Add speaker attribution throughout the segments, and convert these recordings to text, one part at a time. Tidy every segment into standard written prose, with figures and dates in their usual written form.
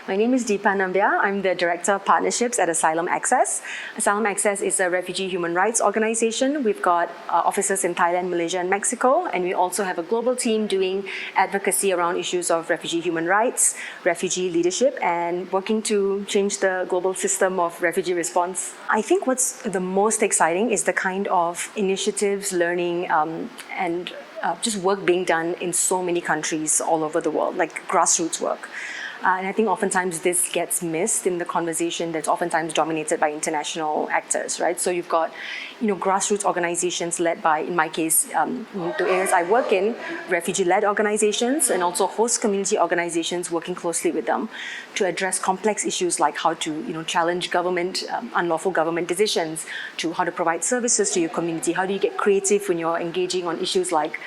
Speaker 1: My name is Deepa Nambiar. I'm the Director of Partnerships at Asylum Access. Asylum Access is a refugee human rights organization. We've got offices in Thailand, Malaysia, and Mexico, and we also have a global team doing advocacy around issues of refugee human rights, refugee leadership, and working to change the global system of refugee response. I think what's the most exciting is the kind of initiatives, learning, and just work being done in so many countries all over the world, like grassroots work. And I think oftentimes this gets missed in the conversation that's oftentimes dominated by international actors, right? So you've got, grassroots organizations led by, in my case, the areas I work in, refugee-led organizations and also host community organizations working closely with them to address complex issues like how to, challenge government, unlawful government decisions, to how to provide services to your community. How do you get creative when you're engaging on issues like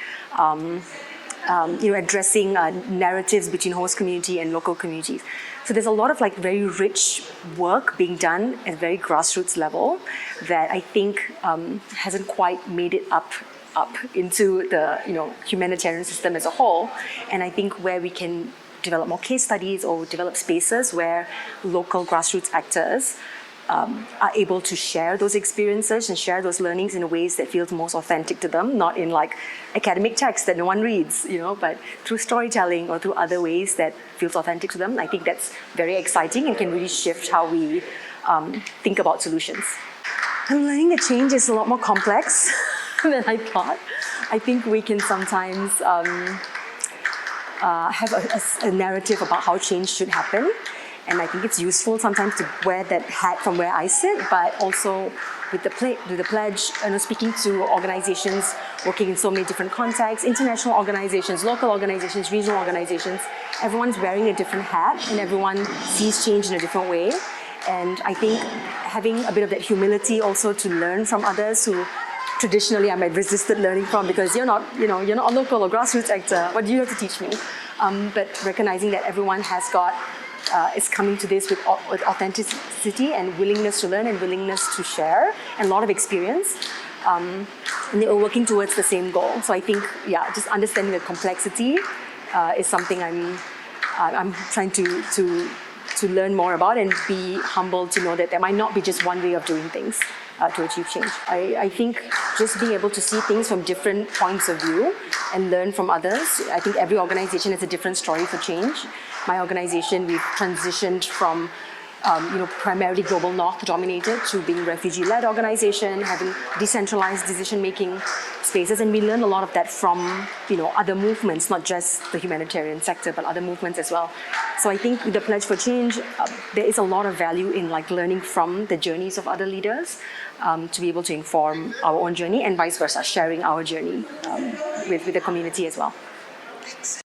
Speaker 1: addressing narratives between host community and local communities. So there's a lot of very rich work being done at a very grassroots level that I think hasn't quite made it up into the humanitarian system as a whole. And I think where we can develop more case studies or develop spaces where local grassroots actors are able to share those experiences and share those learnings in ways that feels most authentic to them, not in academic text that no one reads, but through storytelling or through other ways that feels authentic to them. I think that's very exciting and can really shift how we think about solutions. I'm learning that change is a lot more complex than I thought. I think we can sometimes have a narrative about how change should happen. And I think it's useful sometimes to wear that hat from where I sit, but also with the pledge, speaking to organizations working in so many different contexts, international organizations, local organizations, regional organizations, everyone's wearing a different hat and everyone sees change in a different way. And I think having a bit of that humility also to learn from others who traditionally I might have resisted learning from because you're not a local or grassroots actor. What do you have to teach me? But recognizing that everyone has got is coming to this with authenticity and willingness to learn and willingness to share and a lot of experience. And they are working towards the same goal. So I think, just understanding the complexity is something I'm trying to learn more about and be humbled to know that there might not be just one way of doing things to achieve change. I think just being able to see things from different points of view and learn from others. I think every organization has a different story for change. My organization, we've transitioned from primarily global north dominated to being refugee-led organization, having decentralized decision-making spaces, and we learn a lot of that from other movements, not just the humanitarian sector, but other movements as well. So I think with the Pledge for Change, there is a lot of value in learning from the journeys of other leaders to be able to inform our own journey and vice versa, sharing our journey with the community as well. Thanks.